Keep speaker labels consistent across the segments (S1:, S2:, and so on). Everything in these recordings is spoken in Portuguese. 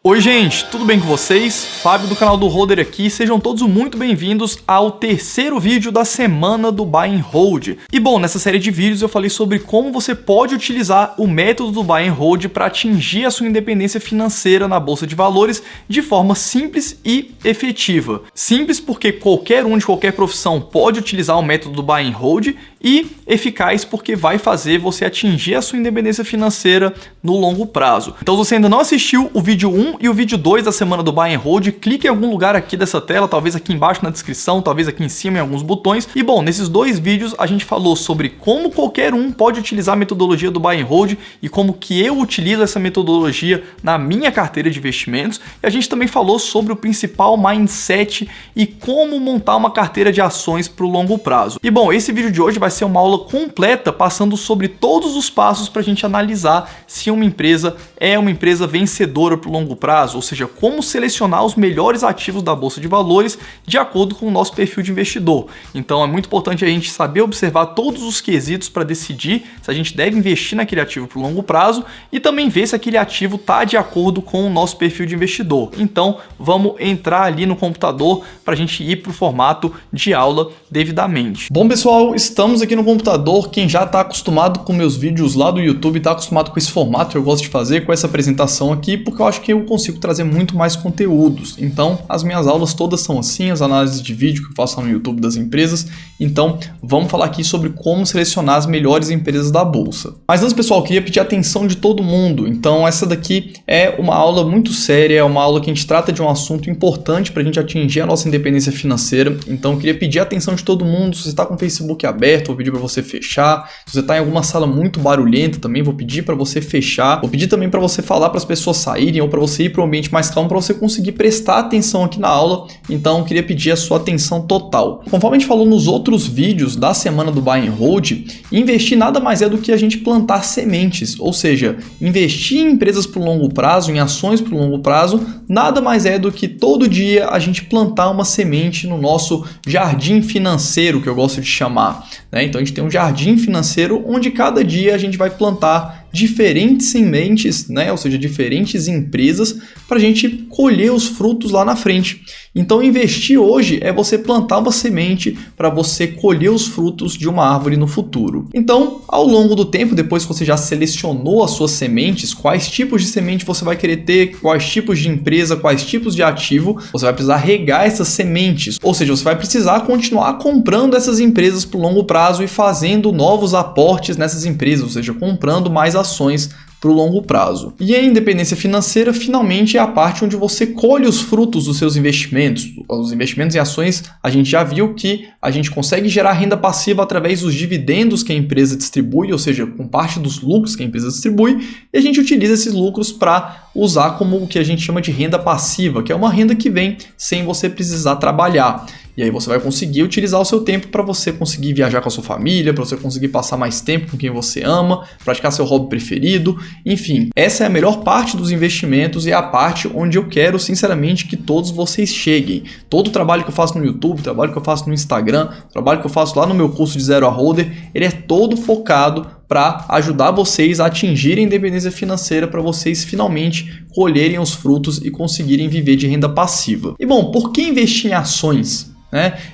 S1: Oi gente, tudo bem com vocês? Fábio do canal do Holder aqui, sejam todos muito bem-vindos ao terceiro vídeo da semana do Buy and Hold. E bom, nessa série de vídeos eu falei sobre como você pode utilizar o método do Buy and Hold para atingir a sua independência financeira na Bolsa de Valores de forma simples e efetiva. Simples porque qualquer um de qualquer profissão pode utilizar o método do Buy and Hold, e eficaz porque vai fazer você atingir a sua independência financeira no longo prazo. Então, se você ainda não assistiu o vídeo 1 e o vídeo 2 da semana do Buy and Hold, clique em algum lugar aqui dessa tela, talvez aqui embaixo na descrição, talvez aqui em cima em alguns botões. E bom, nesses dois vídeos a gente falou sobre como qualquer um pode utilizar a metodologia do Buy and Hold e como que eu utilizo essa metodologia na minha carteira de investimentos. E a gente também falou sobre o principal mindset e como montar uma carteira de ações para o longo prazo. E bom, esse vídeo de hoje vai ser uma aula completa passando sobre todos os passos para a gente analisar se uma empresa é uma empresa vencedora para o longo prazo, ou seja, como selecionar os melhores ativos da Bolsa de Valores de acordo com o nosso perfil de investidor. Então é muito importante a gente saber observar todos os quesitos para decidir se a gente deve investir naquele ativo para o longo prazo e também ver se aquele ativo está de acordo com o nosso perfil de investidor. Então vamos entrar ali no computador para a gente ir para o formato de aula devidamente. Bom pessoal, estamos aqui no computador. Quem já está acostumado com meus vídeos lá do YouTube, está acostumado com esse formato que eu gosto de fazer, com essa apresentação aqui, porque eu acho que eu consigo trazer muito mais conteúdos. Então, as minhas aulas todas são assim, as análises de vídeo que eu faço no YouTube das empresas. Então, vamos falar aqui sobre como selecionar as melhores empresas da Bolsa. Mas antes, pessoal, eu queria pedir a atenção de todo mundo. Então, essa daqui é uma aula muito séria, é uma aula que a gente trata de um assunto importante para a gente atingir a nossa independência financeira. Então, eu queria pedir a atenção de todo mundo. Se você está com o Facebook aberto, vou pedir para você fechar. Se você está em alguma sala muito barulhenta também, vou pedir para você fechar. Vou pedir também para você falar para as pessoas saírem ou para você ir para um ambiente mais calmo para você conseguir prestar atenção aqui na aula. Então, eu queria pedir a sua atenção total. Conforme a gente falou nos outros vídeos da semana do Buy and Hold, investir nada mais é do que a gente plantar sementes, ou seja, investir em empresas para o longo prazo, em ações para o longo prazo, nada mais é do que todo dia a gente plantar uma semente no nosso jardim financeiro, que eu gosto de chamar, né? Então a gente tem um jardim financeiro onde cada dia a gente vai plantar diferentes sementes, né? Ou seja, diferentes empresas para a gente colher os frutos lá na frente. Então investir hoje é você plantar uma semente para você colher os frutos de uma árvore no futuro. Então, ao longo do tempo, depois que você já selecionou as suas sementes, quais tipos de semente você vai querer ter, quais tipos de empresa, quais tipos de ativo, você vai precisar regar essas sementes. Ou seja, você vai precisar continuar comprando essas empresas para o longo prazo e fazendo novos aportes nessas empresas, ou seja, comprando mais ações para o longo prazo. E a independência financeira finalmente é a parte onde você colhe os frutos dos seus investimentos. Os investimentos em ações, a gente já viu que a gente consegue gerar renda passiva através dos dividendos que a empresa distribui, ou seja, com parte dos lucros que a empresa distribui, e a gente utiliza esses lucros para usar como o que a gente chama de renda passiva, que é uma renda que vem sem você precisar trabalhar. E aí você vai conseguir utilizar o seu tempo para você conseguir viajar com a sua família, para você conseguir passar mais tempo com quem você ama, praticar seu hobby preferido, enfim. Essa é a melhor parte dos investimentos e é a parte onde eu quero, sinceramente, que todos vocês cheguem. Todo o trabalho que eu faço no YouTube, trabalho que eu faço no Instagram, trabalho que eu faço lá no meu curso de Zero a Holder, ele é todo focado para ajudar vocês a atingirem a independência financeira, para vocês finalmente colherem os frutos e conseguirem viver de renda passiva. E bom, por que investir em ações?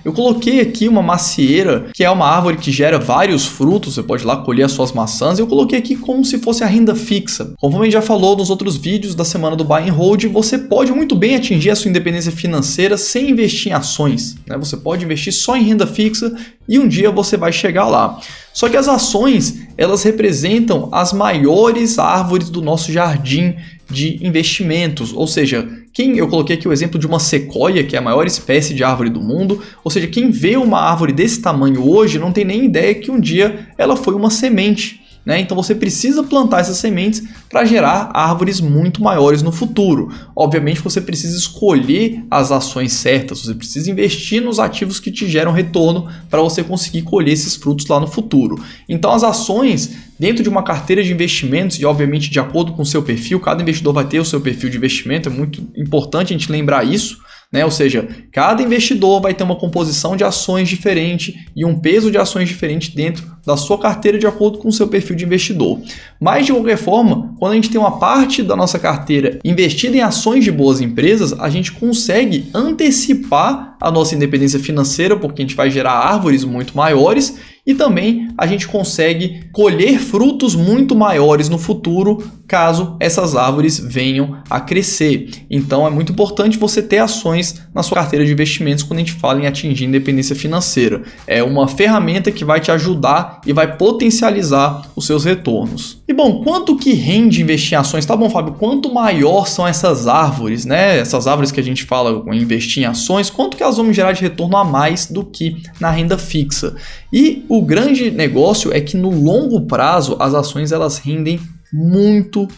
S1: Eu coloquei aqui uma macieira, que é uma árvore que gera vários frutos, você pode ir lá colher as suas maçãs, eu coloquei aqui como se fosse a renda fixa. Conforme a gente já falou nos outros vídeos da semana do Buy and Hold, você pode muito bem atingir a sua independência financeira sem investir em ações, Você pode investir só em renda fixa e um dia você vai chegar lá. Só que as ações, elas representam as maiores árvores do nosso jardim de investimentos, ou seja, eu coloquei aqui o exemplo de uma sequoia, que é a maior espécie de árvore do mundo, ou seja, quem vê uma árvore desse tamanho hoje não tem nem ideia que um dia ela foi uma semente. Então você precisa plantar essas sementes para gerar árvores muito maiores no futuro. Obviamente você precisa escolher as ações certas, você precisa investir nos ativos que te geram retorno para você conseguir colher esses frutos lá no futuro. Então as ações dentro de uma carteira de investimentos e obviamente de acordo com o seu perfil, cada investidor vai ter o seu perfil de investimento, é muito importante a gente lembrar isso. né? Ou seja, cada investidor vai ter uma composição de ações diferente e um peso de ações diferente dentro da sua carteira de acordo com o seu perfil de investidor. Mas, de qualquer forma, quando a gente tem uma parte da nossa carteira investida em ações de boas empresas, a gente consegue antecipar a nossa independência financeira, porque a gente vai gerar árvores muito maiores e também a gente consegue colher frutos muito maiores no futuro caso essas árvores venham a crescer. Então é muito importante você ter ações na sua carteira de investimentos quando a gente fala em atingir independência financeira. É uma ferramenta que vai te ajudar e vai potencializar os seus retornos. E bom, quanto que rende investir em ações? Tá bom, Fábio, quanto maior são essas árvores, né? Essas árvores que a gente fala em investir em ações, quanto que elas vão gerar de retorno a mais do que na renda fixa? E o grande negócio é que no longo prazo as ações elas rendem muito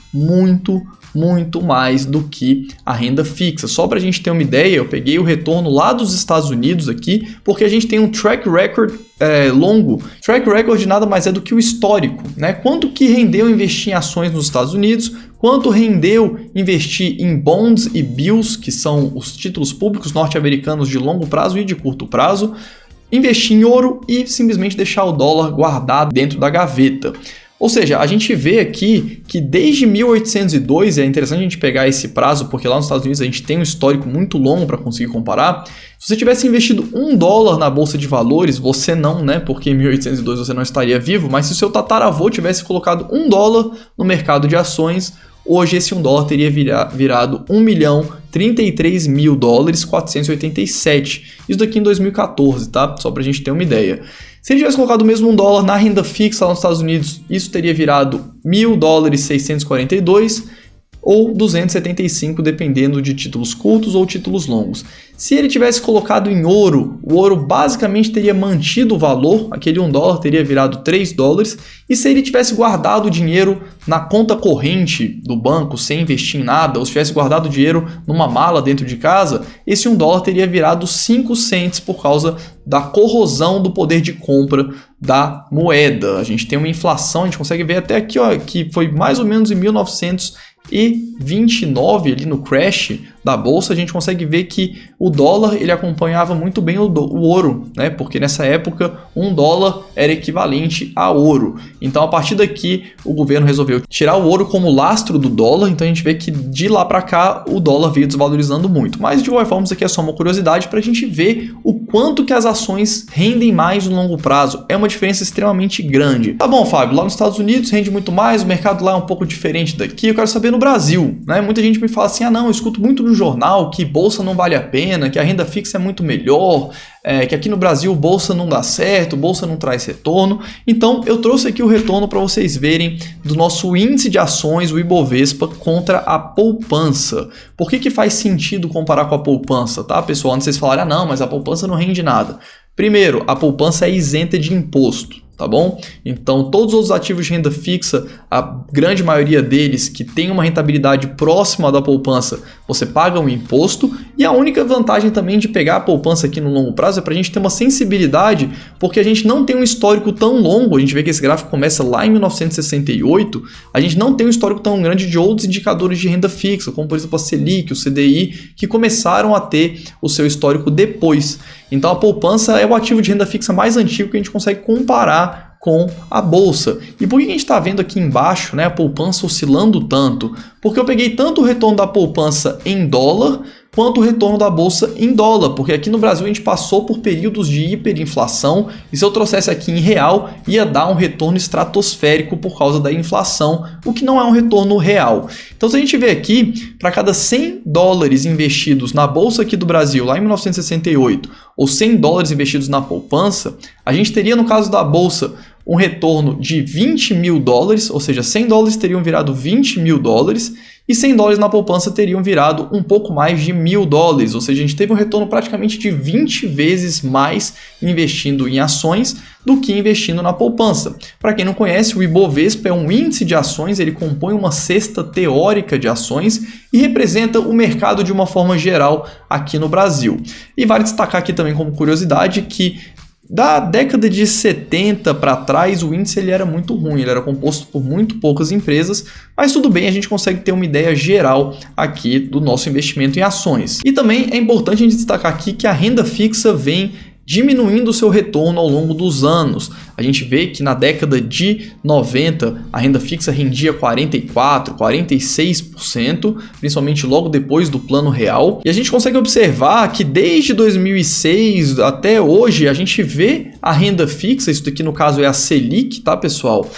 S1: mais do que a renda fixa. Só para a gente ter uma ideia, eu peguei o retorno lá dos Estados Unidos aqui, porque a gente tem um track record longo. Track record nada mais é do que o histórico, né? Quanto que rendeu investir em ações nos Estados Unidos, quanto rendeu investir em bonds e bills, que são os títulos públicos norte-americanos de longo prazo e de curto prazo, investir em ouro e simplesmente deixar o dólar guardado dentro da gaveta. Ou seja, a gente vê aqui que desde 1802, é interessante a gente pegar esse prazo, porque lá nos Estados Unidos a gente tem um histórico muito longo para conseguir comparar. Se você tivesse investido $1 na bolsa de valores, você não, né? Porque em 1802 você não estaria vivo, mas se o seu tataravô tivesse colocado $1 no mercado de ações, hoje esse $1 teria virado $1.033.487. Isso daqui em 2014, tá? Só pra gente ter uma ideia. Se ele tivesse colocado o mesmo $1 na renda fixa lá nos Estados Unidos, isso teria virado $1.642 ou 275, dependendo de títulos curtos ou títulos longos. Se ele tivesse colocado em ouro, o ouro basicamente teria mantido o valor, aquele $1 teria virado $3, e se ele tivesse guardado o dinheiro na conta corrente do banco, sem investir em nada, ou se tivesse guardado o dinheiro numa mala dentro de casa, esse $1 teria virado 5 cents por causa da corrosão do poder de compra da moeda. A gente tem uma inflação, a gente consegue ver até aqui, ó, que foi mais ou menos em 1929, ali no crash da bolsa, a gente consegue ver que o dólar ele acompanhava muito bem o ouro, né? Porque nessa época $1 era equivalente a ouro. Então a partir daqui o governo resolveu tirar o ouro como lastro do dólar, então a gente vê que de lá para cá o dólar veio desvalorizando muito. Mas de qualquer forma isso aqui é só uma curiosidade para a gente ver o quanto que as ações rendem mais no longo prazo. É uma diferença extremamente grande. Tá bom, Fábio, lá nos Estados Unidos rende muito mais, o mercado lá é um pouco diferente daqui. Eu quero saber no Brasil, né? Muita gente me fala assim, ah não, eu escuto muito no jornal que bolsa não vale a pena, que a renda fixa é muito melhor, que aqui no Brasil bolsa não dá certo, bolsa não traz retorno. Então eu trouxe aqui o retorno para vocês verem do nosso índice de ações, o Ibovespa, contra a poupança. Por que faz sentido comparar com a poupança, tá, pessoal? Antes vocês falarem, ah não, mas a poupança não rende nada. Primeiro, a poupança é isenta de imposto, tá bom? Então, todos os ativos de renda fixa, a grande maioria deles que tem uma rentabilidade próxima da poupança, você paga um imposto. E a única vantagem também de pegar a poupança aqui no longo prazo é para a gente ter uma sensibilidade, porque a gente não tem um histórico tão longo. A gente vê que esse gráfico começa lá em 1968, a gente não tem um histórico tão grande de outros indicadores de renda fixa, como por exemplo a Selic, o CDI, que começaram a ter o seu histórico depois. Então a poupança é o ativo de renda fixa mais antigo que a gente consegue comparar com a bolsa. E por que a gente está vendo aqui embaixo, né, a poupança oscilando tanto? Porque eu peguei tanto o retorno da poupança em dólar quanto o retorno da bolsa em dólar, porque aqui no Brasil a gente passou por períodos de hiperinflação e se eu trouxesse aqui em real ia dar um retorno estratosférico por causa da inflação, o que não é um retorno real. Então se a gente vê aqui, para cada $100 investidos na bolsa aqui do Brasil lá em 1968 ou $100 investidos na poupança, a gente teria no caso da bolsa um retorno de $20.000, ou seja, $100 teriam virado $20.000 e $100 na poupança teriam virado um pouco mais de $1.000, ou seja, a gente teve um retorno praticamente de 20 vezes mais investindo em ações do que investindo na poupança. Para quem não conhece, o Ibovespa é um índice de ações, ele compõe uma cesta teórica de ações e representa o mercado de uma forma geral aqui no Brasil. E vale destacar aqui também como curiosidade que Da década de 70 para trás, o índice ele era muito ruim, ele era composto por muito poucas empresas, mas tudo bem, a gente consegue ter uma ideia geral aqui do nosso investimento em ações. E também é importante a gente destacar aqui que a renda fixa vem diminuindo o seu retorno ao longo dos anos. A gente vê que na década de 90 a renda fixa rendia 44%, 46%, principalmente logo depois do Plano Real. E a gente consegue observar que desde 2006 até hoje a gente vê a renda fixa, isso daqui no caso é a Selic, tá pessoal?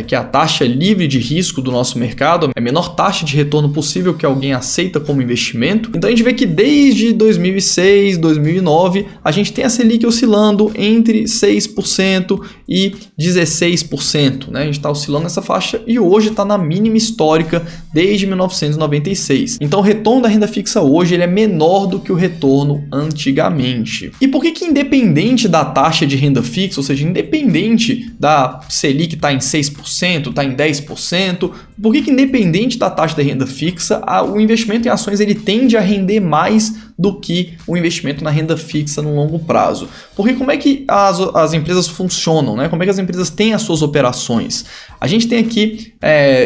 S1: Que é a taxa livre de risco do nosso mercado, é a menor taxa de retorno possível que alguém aceita como investimento. Então a gente vê que desde 2006, 2009, a gente tem a Selic oscilando entre 6% e 16%, né? A gente está oscilando nessa faixa e hoje está na mínima histórica desde 1996. Então o retorno da renda fixa hoje ele é menor do que o retorno antigamente. E por que independente da taxa de renda fixa, ou seja, independente da Selic estar em 6%, está em 10%, por que independente da taxa da renda fixa, o investimento em ações ele tende a render mais do que o investimento na renda fixa no longo prazo? Porque como é que as empresas funcionam, né? Como é que as empresas têm as suas operações? A gente tem aqui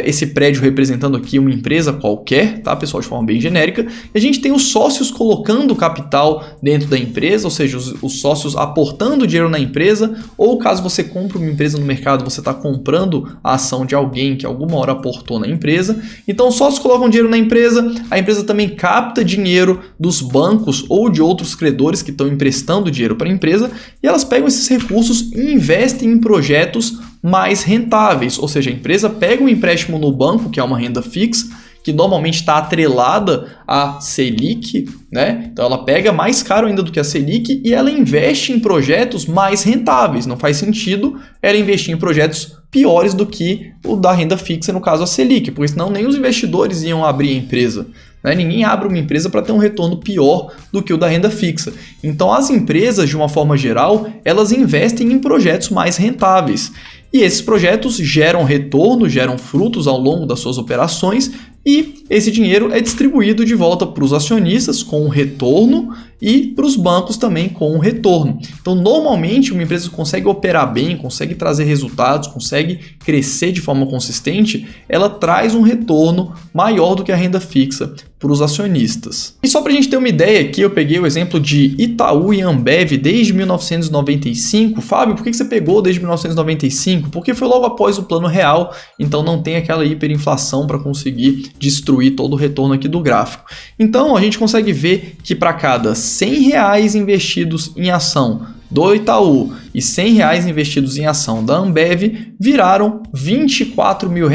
S1: esse prédio representando aqui uma empresa qualquer, tá, pessoal, de forma bem genérica, e a gente tem os sócios colocando capital dentro da empresa, ou seja, os sócios aportando dinheiro na empresa, ou caso você compre uma empresa no mercado, você está comprando a ação de alguém que alguma hora aportou na empresa. Então os sócios colocam dinheiro na empresa, a empresa também capta dinheiro dos bancos ou de outros credores que estão emprestando dinheiro para a empresa, e elas pegam esses recursos e investem em projetos mais rentáveis, ou seja, a empresa pega um empréstimo no banco, que é uma renda fixa, que normalmente está atrelada à Selic, né? Então ela pega mais caro ainda do que a Selic e ela investe em projetos mais rentáveis. Não faz sentido ela investir em projetos piores do que o da renda fixa, no caso a Selic, porque senão nem os investidores iam abrir a empresa. Ninguém abre uma empresa para ter um retorno pior do que o da renda fixa. Então as empresas, de uma forma geral, elas investem em projetos mais rentáveis. E esses projetos geram retorno, geram frutos ao longo das suas operações e esse dinheiro é distribuído de volta para os acionistas com um retorno e para os bancos também com um retorno. Então, normalmente, uma empresa consegue operar bem, consegue trazer resultados, consegue crescer de forma consistente, ela traz um retorno maior do que a renda fixa para os acionistas. E só para a gente ter uma ideia aqui, eu peguei o exemplo de Itaú e Ambev desde 1995. Fábio, por que você pegou desde 1995? Porque foi logo após o Plano Real, então não tem aquela hiperinflação para conseguir destruir todo o retorno aqui do gráfico. Então a gente consegue ver que para cada R$100 investidos em ação do Itaú e R$100 investidos em ação da Ambev viraram R$24 mil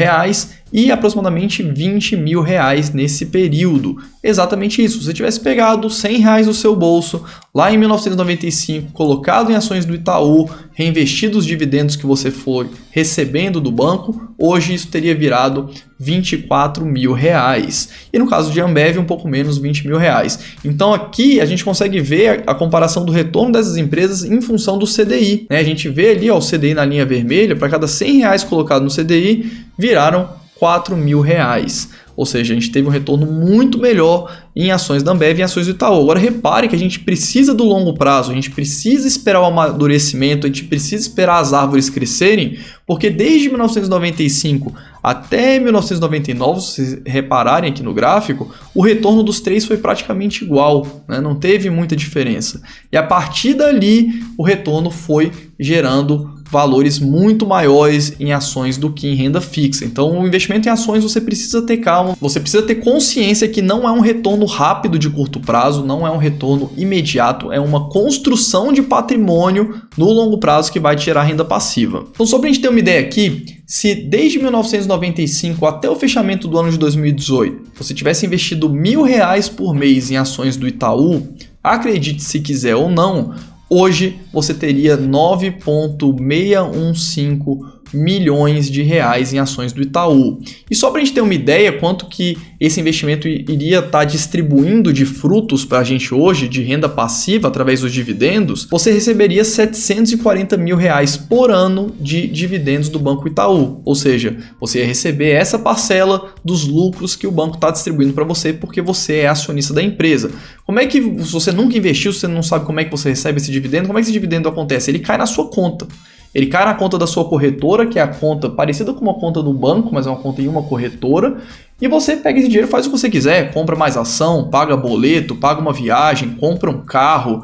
S1: e aproximadamente R$20 mil nesse período. Exatamente isso. Se você tivesse pegado R$100 do seu bolso lá em 1995, colocado em ações do Itaú, reinvestido os dividendos que você foi recebendo do banco, hoje isso teria virado R$24 mil. E no caso de Ambev, um pouco menos, R$20 mil. Então aqui a gente consegue ver a comparação do retorno dessas empresas em função do CDI. A gente vê ali o CDI na linha vermelha, para cada R$100 colocado no CDI, viraram R$4 mil. Ou seja, a gente teve um retorno muito melhor em ações da Ambev e em ações do Itaú. Agora repare que a gente precisa do longo prazo, a gente precisa esperar o amadurecimento, a gente precisa esperar as árvores crescerem, porque desde 1995 até 1999, se vocês repararem aqui no gráfico, o retorno dos três foi praticamente igual, né? Não teve muita diferença. E a partir dali, o retorno foi gerando valores muito maiores em ações do que em renda fixa. Então, o investimento em ações você precisa ter calma, você precisa ter consciência que não é um retorno rápido de curto prazo, não é um retorno imediato, é uma construção de patrimônio no longo prazo que vai te gerar renda passiva. Então, só para a gente ter uma ideia aqui, se desde 1995 até o fechamento do ano de 2018 você tivesse investido R$1.000 por mês em ações do Itaú, acredite se quiser ou não, hoje você teria 9,615 milhões de reais em ações do Itaú. E só para a gente ter uma ideia quanto que esse investimento iria estar distribuindo de frutos para a gente hoje, de renda passiva através dos dividendos, você receberia 740 mil reais por ano de dividendos do Banco Itaú. Ou seja, você ia receber essa parcela dos lucros que o banco está distribuindo para você porque você é acionista da empresa. Como é que, se você nunca investiu, se você não sabe como é que você recebe esse dividendo, como é que esse dividendo acontece? Ele cai na sua conta. Ele cai na conta da sua corretora, que é a conta parecida com uma conta do banco, mas é uma conta em uma corretora, e você pega esse dinheiro e faz o que você quiser, compra mais ação, paga boleto, paga uma viagem, compra um carro,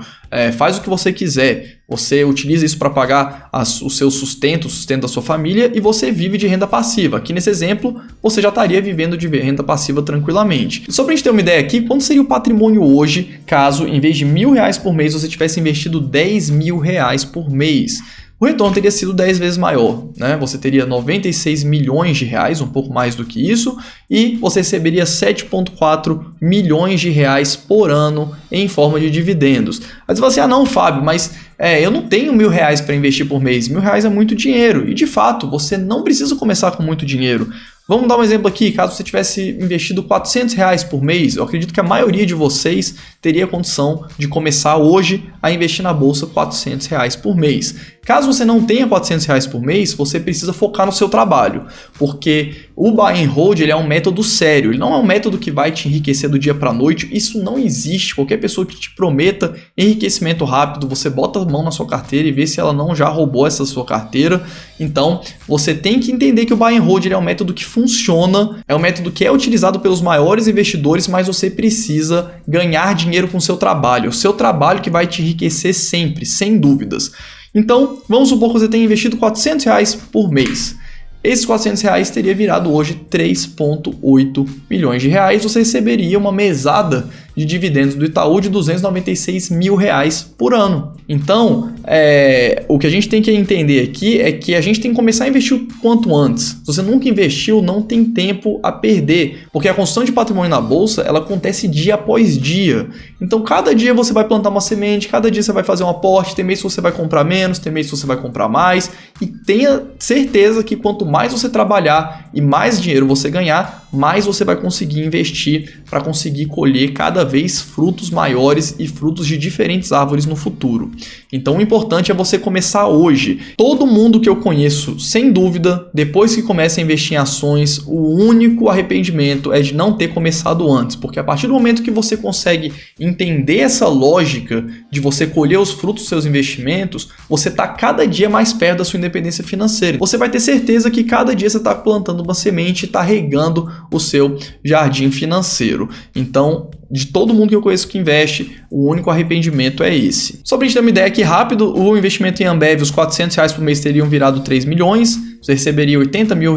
S1: faz o que você quiser. Você utiliza isso para pagar o seu sustento, o sustento da sua família, e você vive de renda passiva. Aqui nesse exemplo, você já estaria vivendo de renda passiva tranquilamente. Só para a gente ter uma ideia aqui, quanto seria o patrimônio hoje, caso em vez de R$1.000 por mês, você tivesse investido R$10.000 por mês? O retorno teria sido 10 vezes maior, né? Você teria 96 milhões de reais, um pouco mais do que isso, e você receberia 7,4 milhões de reais por ano em forma de dividendos. Aí você fala assim, não, Fábio, mas eu não tenho R$1.000 para investir por mês, R$1.000 é muito dinheiro, e de fato, você não precisa começar com muito dinheiro. Vamos dar um exemplo aqui, caso você tivesse investido R$400 por mês, eu acredito que a maioria de vocês teria condição de começar hoje a investir na bolsa R$400 por mês. Caso você não tenha R$400 por mês, você precisa focar no seu trabalho, porque o Buy and Hold ele é um método sério, ele não é um método que vai te enriquecer do dia para a noite, isso não existe. Qualquer pessoa que te prometa enriquecimento rápido, você bota a mão na sua carteira e vê se ela não já roubou essa sua carteira. Então, você tem que entender que o Buy and Hold ele é um método que funciona, é um método que é utilizado pelos maiores investidores, mas você precisa ganhar dinheiro com o seu trabalho. É o seu trabalho que vai te enriquecer sempre, sem dúvidas. Então, vamos supor que você tenha investido R$400 por mês. Esses R$400 teria virado hoje 3,8 milhões de reais. Você receberia uma mesada de dividendos do Itaú de R$296 mil por ano. Então, o que a gente tem que entender aqui é que a gente tem que começar a investir o quanto antes. Se você nunca investiu, não tem tempo a perder, porque a construção de patrimônio na bolsa, ela acontece dia após dia. Então, cada dia você vai plantar uma semente, cada dia você vai fazer um aporte, tem mês que você vai comprar menos, tem mês que você vai comprar mais, e tenha certeza que quanto mais você trabalhar e mais dinheiro você ganhar, mais você vai conseguir investir para conseguir colher cada vez frutos maiores e frutos de diferentes árvores no futuro. Então o importante é você começar hoje. Todo mundo que eu conheço, sem dúvida, depois que começa a investir em ações, o único arrependimento é de não ter começado antes, porque a partir do momento que você consegue entender essa lógica de você colher os frutos dos seus investimentos, você está cada dia mais perto da sua independência financeira. Você vai ter certeza que cada dia você está plantando uma semente e está regando o seu jardim financeiro. Então, de todo mundo que eu conheço que investe, o único arrependimento é esse. Só pra gente ter uma ideia aqui rápido, o investimento em Ambev, os R$400 por mês teriam virado 3 milhões, você receberia R$80 mil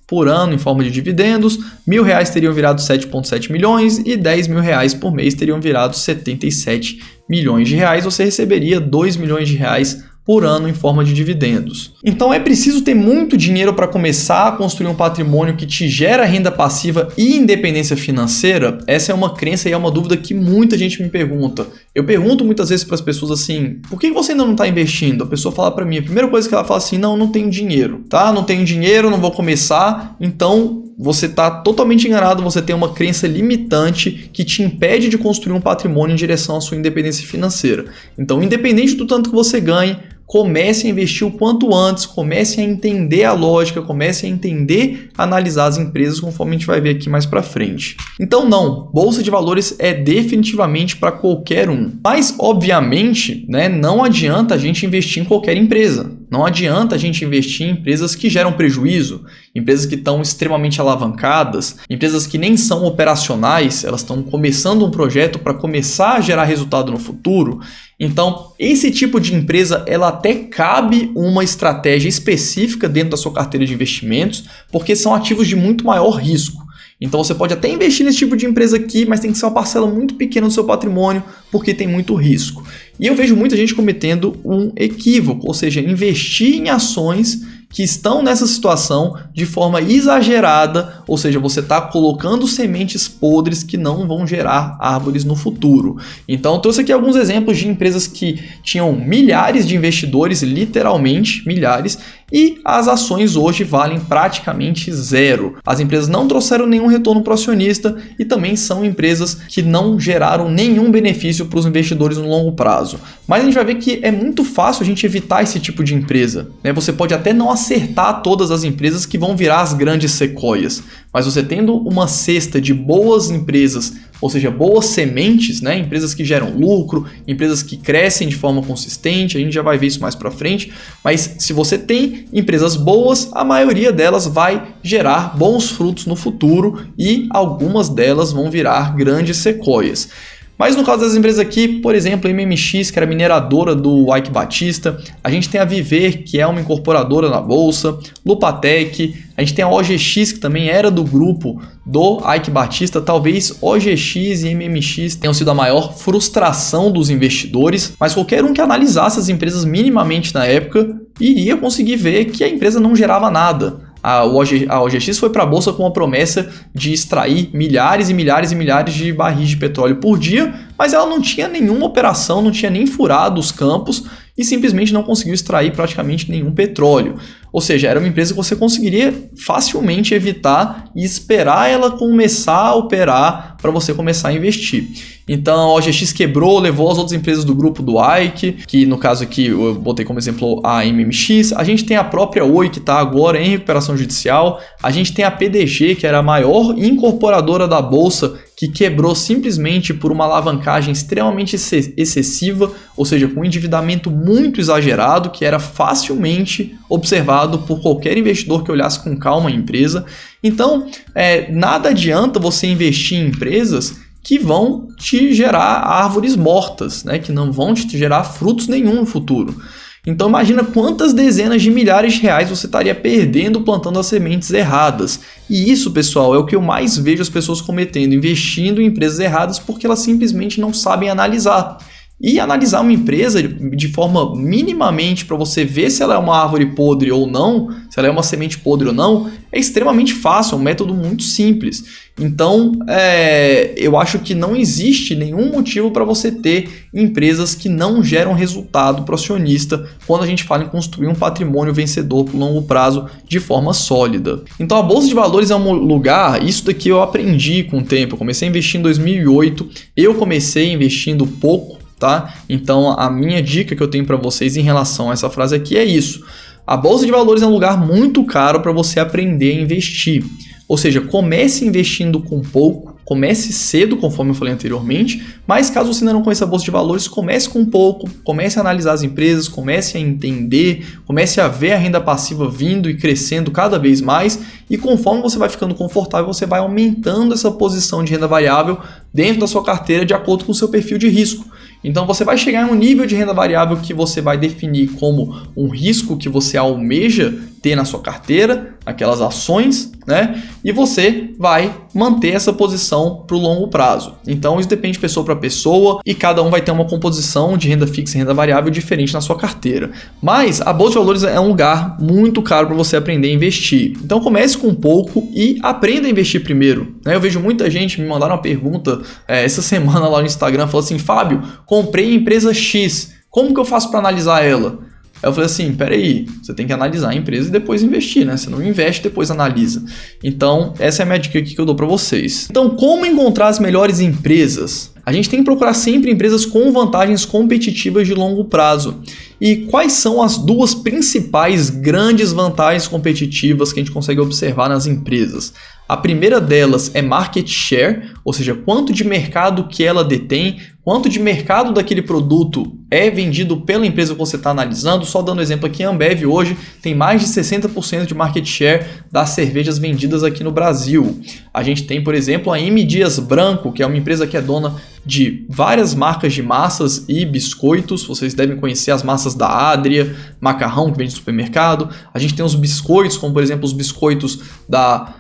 S1: por ano em forma de dividendos, R$1.000 teriam virado 7,7 milhões e R$10 mil por mês teriam virado 77 milhões de reais, você receberia R$2 milhões por ano em forma de dividendos. Então é preciso ter muito dinheiro para começar a construir um patrimônio que te gera renda passiva e independência financeira? Essa é uma crença e é uma dúvida que muita gente me pergunta. Eu pergunto muitas vezes para as pessoas assim, por que você ainda não está investindo? A pessoa fala para mim, a primeira coisa que ela fala assim, não tenho dinheiro, tá? Não tenho dinheiro, não vou começar, então você está totalmente enganado, você tem uma crença limitante que te impede de construir um patrimônio em direção à sua independência financeira. Então, independente do tanto que você ganhe, comece a investir o quanto antes, comece a entender a lógica, comece a entender, analisar as empresas, conforme a gente vai ver aqui mais para frente. Então não, Bolsa de Valores é definitivamente para qualquer um. Mas, obviamente, não adianta a gente investir em qualquer empresa. Não adianta a gente investir em empresas que geram prejuízo, empresas que estão extremamente alavancadas, empresas que nem são operacionais, elas estão começando um projeto para começar a gerar resultado no futuro. Então, esse tipo de empresa, ela até cabe uma estratégia específica dentro da sua carteira de investimentos, porque são ativos de muito maior risco. Então você pode até investir nesse tipo de empresa aqui, mas tem que ser uma parcela muito pequena do seu patrimônio, porque tem muito risco. E eu vejo muita gente cometendo um equívoco, ou seja, investir em ações que estão nessa situação de forma exagerada, ou seja, você está colocando sementes podres que não vão gerar árvores no futuro. Então eu trouxe aqui alguns exemplos de empresas que tinham milhares de investidores, literalmente milhares, e as ações hoje valem praticamente zero. As empresas não trouxeram nenhum retorno para o acionista e também são empresas que não geraram nenhum benefício para os investidores no longo prazo. Mas a gente vai ver que é muito fácil a gente evitar esse tipo de empresa, né? Você pode até não acertar todas as empresas que vão virar as grandes sequoias, mas você tendo uma cesta de boas empresas, ou seja, boas sementes, né? Empresas que geram lucro, empresas que crescem de forma consistente, a gente já vai ver isso mais para frente, mas se você tem empresas boas, a maioria delas vai gerar bons frutos no futuro e algumas delas vão virar grandes sequoias. Mas no caso das empresas aqui, por exemplo, a MMX, que era mineradora do Ike Batista, a gente tem a Viver, que é uma incorporadora na bolsa, Lupatec, a gente tem a OGX, que também era do grupo do Ike Batista. Talvez OGX e MMX tenham sido a maior frustração dos investidores, mas qualquer um que analisasse as empresas minimamente na época iria conseguir ver que a empresa não gerava nada. A OGX foi para a bolsa com a promessa de extrair milhares e milhares e milhares de barris de petróleo por dia, mas ela não tinha nenhuma operação, não tinha nem furado os campos e simplesmente não conseguiu extrair praticamente nenhum petróleo. Ou seja, era uma empresa que você conseguiria facilmente evitar e esperar ela começar a operar para você começar a investir. Então a OGX quebrou, levou as outras empresas do grupo do Ike, que no caso aqui eu botei como exemplo a MMX. A gente tem a própria Oi, que está agora em recuperação judicial. A gente tem a PDG, que era a maior incorporadora da bolsa, que quebrou simplesmente por uma alavancagem extremamente excessiva, ou seja, com um endividamento muito exagerado, que era facilmente observado por qualquer investidor que olhasse com calma a empresa. Então, nada adianta você investir em empresas que vão te gerar árvores mortas, né? Que não vão te gerar frutos nenhum no futuro. Então imagina quantas dezenas de milhares de reais você estaria perdendo plantando as sementes erradas. E isso, pessoal, é o que eu mais vejo as pessoas cometendo, investindo em empresas erradas porque elas simplesmente não sabem analisar. E analisar uma empresa de forma minimamente para você ver se ela é uma árvore podre ou não, se ela é uma semente podre ou não, é extremamente fácil, é um método muito simples. Então, eu acho que não existe nenhum motivo para você ter empresas que não geram resultado para o acionista quando a gente fala em construir um patrimônio vencedor por longo prazo de forma sólida. Então, a Bolsa de Valores é um lugar, isso daqui eu aprendi com o tempo. Eu comecei a investir em 2008, eu comecei investindo pouco, tá? Então a minha dica que eu tenho para vocês em relação a essa frase aqui é isso. A Bolsa de Valores é um lugar muito caro para você aprender a investir. Ou seja, comece investindo com pouco, comece cedo, conforme eu falei anteriormente, mas caso você ainda não conheça a Bolsa de Valores, comece com pouco, comece a analisar as empresas, comece a entender, comece a ver a renda passiva vindo e crescendo cada vez mais, e conforme você vai ficando confortável, você vai aumentando essa posição de renda variável dentro da sua carteira de acordo com o seu perfil de risco. Então você vai chegar em um nível de renda variável que você vai definir como um risco que você almeja ter na sua carteira, aquelas ações, né? E você vai manter essa posição para o longo prazo. Então isso depende de pessoa para pessoa e cada um vai ter uma composição de renda fixa e renda variável diferente na sua carteira. Mas a Bolsa de Valores é um lugar muito caro para você aprender a investir. Então comece com pouco e aprenda a investir primeiro, né? Eu vejo muita gente me mandar uma pergunta essa semana lá no Instagram, falou assim: Fábio, comprei a empresa X, como que eu faço para analisar ela? Aí eu falei assim, peraí, você tem que analisar a empresa e depois investir, né? Você não investe e depois analisa. Então, essa é a minha dica aqui que eu dou para vocês. Então, como encontrar as melhores empresas? A gente tem que procurar sempre empresas com vantagens competitivas de longo prazo. E quais são as duas principais grandes vantagens competitivas que a gente consegue observar nas empresas? A primeira delas é market share, ou seja, quanto de mercado que ela detém, quanto de mercado daquele produto é vendido pela empresa que você está analisando. Só dando exemplo aqui, a Ambev hoje tem mais de 60% de market share das cervejas vendidas aqui no Brasil. A gente tem, por exemplo, a M. Dias Branco, que é uma empresa que é dona de várias marcas de massas e biscoitos. Vocês devem conhecer as massas da Adria, macarrão que vende no supermercado. A gente tem os biscoitos, como por exemplo os biscoitos da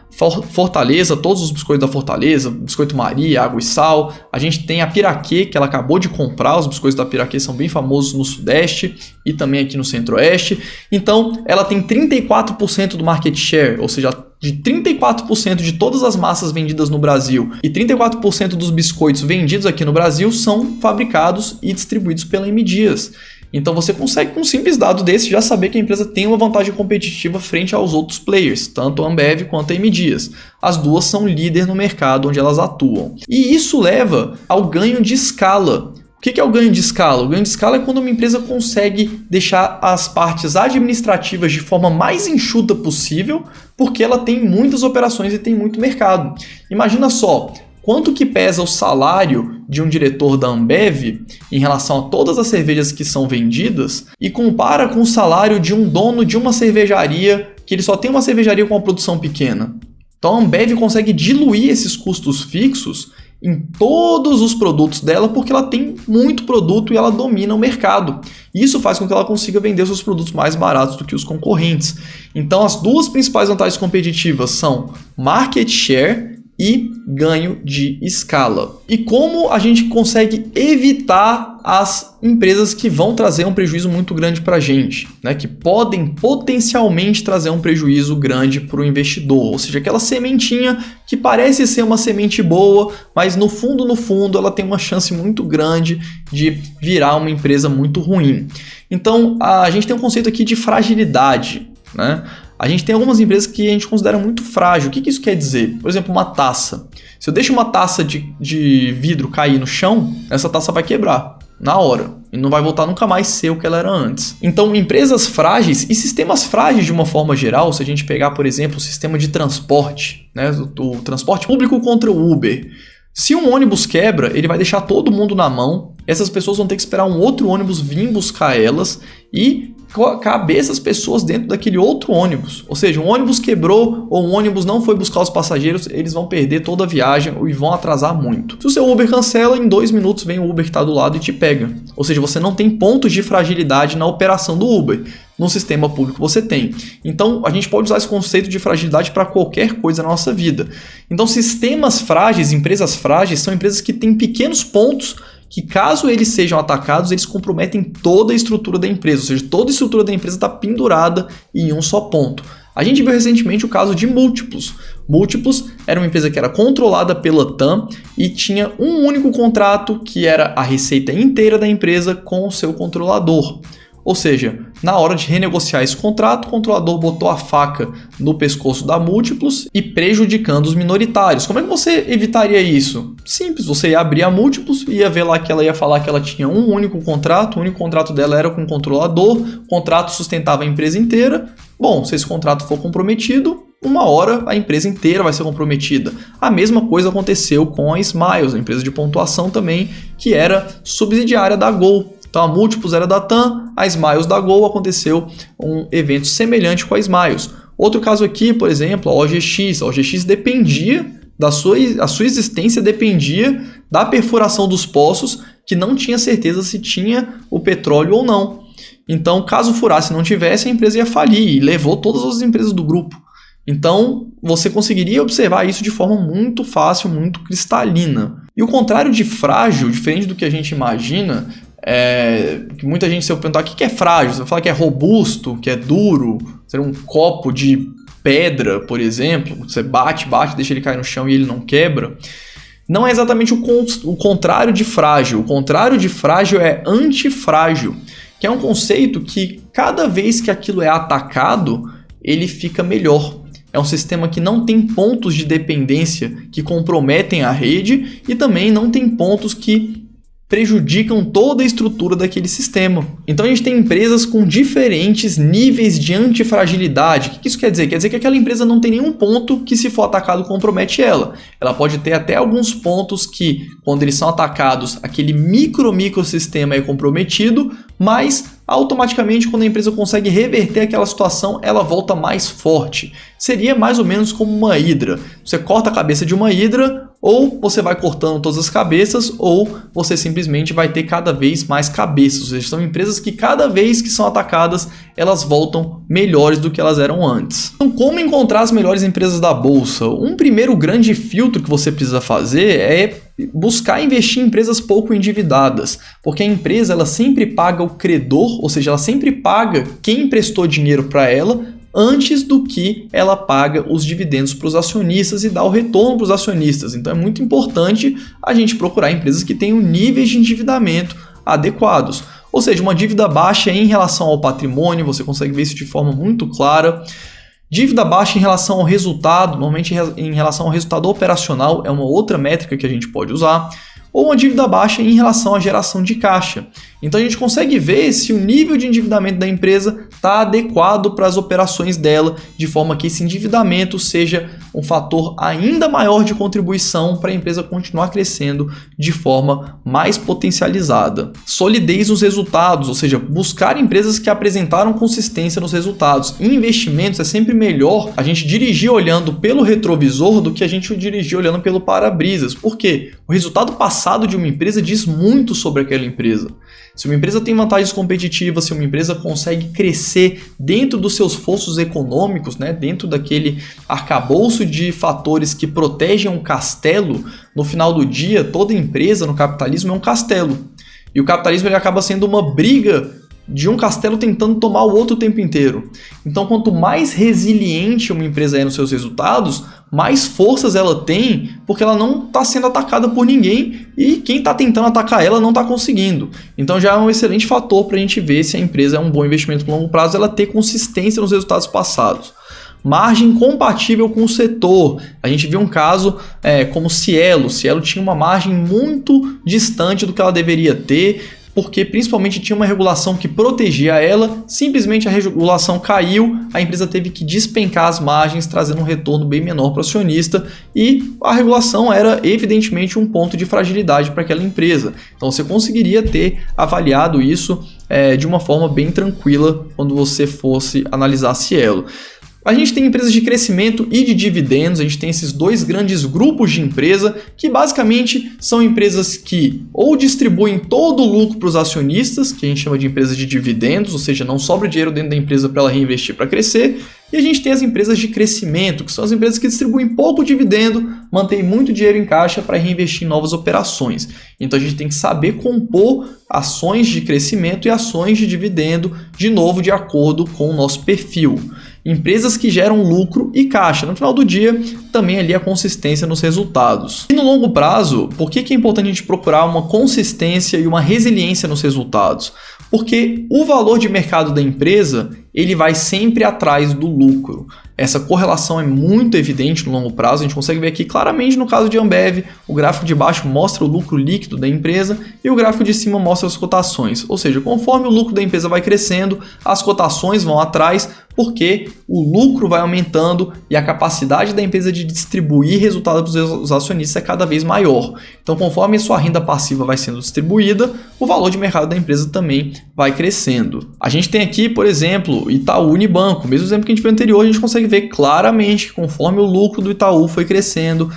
S1: Fortaleza, todos os biscoitos da Fortaleza, Biscoito Maria, Água e Sal. A gente tem a Piraquê, que ela acabou de comprar. Os biscoitos da Piraquê são bem famosos no Sudeste e também aqui no Centro-Oeste. Então, ela tem 34% do market share, ou seja, de 34% de todas as massas vendidas no Brasil e 34% dos biscoitos vendidos aqui no Brasil são fabricados e distribuídos pela M Dias. Então você consegue, com um simples dado desse, já saber que a empresa tem uma vantagem competitiva frente aos outros players, tanto a Ambev quanto a M Dias. As duas são líder no mercado onde elas atuam. E isso leva ao ganho de escala. O que é o ganho de escala? O ganho de escala é quando uma empresa consegue deixar as partes administrativas de forma mais enxuta possível, porque ela tem muitas operações e tem muito mercado. Imagina só, quanto que pesa o salário de um diretor da Ambev em relação a todas as cervejas que são vendidas e compara com o salário de um dono de uma cervejaria que ele só tem uma cervejaria com uma produção pequena. Então a Ambev consegue diluir esses custos fixos em todos os produtos dela porque ela tem muito produto e ela domina o mercado. Isso faz com que ela consiga vender seus produtos mais baratos do que os concorrentes. Então as duas principais vantagens competitivas são market share e ganho de escala. E como a gente consegue evitar as empresas que vão trazer um prejuízo muito grande para a gente, né? Que podem potencialmente trazer um prejuízo grande para o investidor, ou seja, aquela sementinha que parece ser uma semente boa, mas no fundo ela tem uma chance muito grande de virar uma empresa muito ruim. Então a gente tem um conceito aqui de fragilidade, né? A gente tem algumas empresas que a gente considera muito frágil. O que isso quer dizer? Por exemplo, uma taça. Se eu deixo uma taça de vidro cair no chão, essa taça vai quebrar na hora e não vai voltar nunca mais ser o que ela era antes. Então, empresas frágeis e sistemas frágeis de uma forma geral, se a gente pegar, por exemplo, o sistema de transporte, né, o transporte público contra o Uber. Se um ônibus quebra, ele vai deixar todo mundo na mão, essas pessoas vão ter que esperar um outro ônibus vir buscar elas e caber essas pessoas dentro daquele outro ônibus. Ou seja, um ônibus quebrou ou um ônibus não foi buscar os passageiros, eles vão perder toda a viagem e vão atrasar muito. Se o seu Uber cancela, em 2 minutos vem o Uber que está do lado e te pega. Ou seja, você não tem pontos de fragilidade na operação do Uber. No sistema público você tem. Então, a gente pode usar esse conceito de fragilidade para qualquer coisa na nossa vida. Então, sistemas frágeis, empresas frágeis, são empresas que têm pequenos pontos que, caso eles sejam atacados, eles comprometem toda a estrutura da empresa. Ou seja, toda a estrutura da empresa está pendurada em um só ponto. A gente viu recentemente o caso de Múltiplos. Múltiplos era uma empresa que era controlada pela TAM e tinha um único contrato, que era a receita inteira da empresa com o seu controlador. Ou seja, na hora de renegociar esse contrato, o controlador botou a faca no pescoço da Múltiplos e prejudicando os minoritários. Como é que você evitaria isso? Simples, você ia abrir a Múltiplos e ia ver lá que ela ia falar que ela tinha um único contrato, o único contrato dela era com o controlador, o contrato sustentava a empresa inteira. Bom, se esse contrato for comprometido, uma hora a empresa inteira vai ser comprometida. A mesma coisa aconteceu com a Smiles, a empresa de pontuação também, que era subsidiária da Gol. Então a Múltiplos era da TAM, a Smiles da Gol, aconteceu um evento semelhante com a Smiles. Outro caso aqui, por exemplo, a OGX dependia a sua existência dependia da perfuração dos poços, que não tinha certeza se tinha o petróleo ou não. Então, caso furasse e não tivesse, a empresa ia falir e levou todas as empresas do grupo. Então, você conseguiria observar isso de forma muito fácil, muito cristalina. E o contrário de frágil, diferente do que a gente imagina, que muita gente, se eu perguntar o que é frágil, você vai falar que é robusto, que é duro, ser um copo de pedra, por exemplo, você bate, deixa ele cair no chão e ele não quebra. Não é exatamente o contrário de frágil. O contrário de frágil é antifrágil, que é um conceito que cada vez que aquilo é atacado, ele fica melhor. É um sistema que não tem pontos de dependência que comprometem a rede e também não tem pontos que prejudicam toda a estrutura daquele sistema. Então a gente tem empresas com diferentes níveis de antifragilidade. O que isso quer dizer? Quer dizer que aquela empresa não tem nenhum ponto que, se for atacado, compromete ela. Ela pode ter até alguns pontos que, quando eles são atacados, aquele microsistema é comprometido, mas automaticamente, quando a empresa consegue reverter aquela situação, ela volta mais forte. Seria mais ou menos como uma hidra. Você corta a cabeça de uma hidra, ou você vai cortando todas as cabeças, ou você simplesmente vai ter cada vez mais cabeças. Ou seja, são empresas que cada vez que são atacadas, elas voltam melhores do que elas eram antes. Então, como encontrar as melhores empresas da bolsa? Um primeiro grande filtro que você precisa fazer é buscar investir em empresas pouco endividadas, porque a empresa ela sempre paga o credor, ou seja, ela sempre paga quem emprestou dinheiro para ela antes do que ela paga os dividendos para os acionistas e dá o retorno para os acionistas. Então é muito importante a gente procurar empresas que tenham níveis de endividamento adequados. Ou seja, uma dívida baixa em relação ao patrimônio, você consegue ver isso de forma muito clara. Dívida baixa em relação ao resultado, normalmente em relação ao resultado operacional, é uma outra métrica que a gente pode usar. Ou uma dívida baixa em relação à geração de caixa. Então a gente consegue ver se o nível de endividamento da empresa está adequado para as operações dela, de forma que esse endividamento seja um fator ainda maior de contribuição para a empresa continuar crescendo de forma mais potencializada. Solidez nos resultados, ou seja, buscar empresas que apresentaram consistência nos resultados. Em investimentos é sempre melhor a gente dirigir olhando pelo retrovisor do que a gente dirigir olhando pelo para-brisas. Por quê? O resultado passado de uma empresa diz muito sobre aquela empresa. Se uma empresa tem vantagens competitivas, se uma empresa consegue crescer dentro dos seus fossos econômicos, né, dentro daquele arcabouço de fatores que protegem um castelo, no final do dia, toda empresa no capitalismo é um castelo. E o capitalismo ele acaba sendo uma briga de um castelo tentando tomar o outro o tempo inteiro. Então, quanto mais resiliente uma empresa é nos seus resultados, mais forças ela tem, porque ela não está sendo atacada por ninguém e quem está tentando atacar ela não está conseguindo. Então já é um excelente fator para a gente ver se a empresa é um bom investimento no longo prazo, ela ter consistência nos resultados passados. Margem compatível com o setor. A gente viu um caso como Cielo. Cielo tinha uma margem muito distante do que ela deveria ter, porque principalmente tinha uma regulação que protegia ela, simplesmente a regulação caiu, a empresa teve que despencar as margens, trazendo um retorno bem menor para o acionista, e a regulação era evidentemente um ponto de fragilidade para aquela empresa. Então você conseguiria ter avaliado isso de uma forma bem tranquila quando você fosse analisar a Cielo. A gente tem empresas de crescimento e de dividendos, a gente tem esses dois grandes grupos de empresa que basicamente são empresas que ou distribuem todo o lucro para os acionistas, que a gente chama de empresas de dividendos, ou seja, não sobra dinheiro dentro da empresa para ela reinvestir para crescer, e a gente tem as empresas de crescimento, que são as empresas que distribuem pouco dividendo, mantêm muito dinheiro em caixa para reinvestir em novas operações. Então a gente tem que saber compor ações de crescimento e ações de dividendo, de novo, de acordo com o nosso perfil. Empresas que geram lucro e caixa. No final do dia, também ali a consistência nos resultados. E no longo prazo, por que é importante a gente procurar uma consistência e uma resiliência nos resultados? Porque o valor de mercado da empresa, ele vai sempre atrás do lucro. Essa correlação é muito evidente no longo prazo, a gente consegue ver aqui claramente no caso de Ambev, o gráfico de baixo mostra o lucro líquido da empresa e o gráfico de cima mostra as cotações. Ou seja, conforme o lucro da empresa vai crescendo, as cotações vão atrás, porque o lucro vai aumentando e a capacidade da empresa de distribuir resultado para os acionistas é cada vez maior. Então, conforme a sua renda passiva vai sendo distribuída, o valor de mercado da empresa também vai crescendo. A gente tem aqui, por exemplo, Itaú Unibanco. Mesmo exemplo que a gente viu anterior, a gente consegue ver claramente que conforme o lucro do Itaú foi crescendo,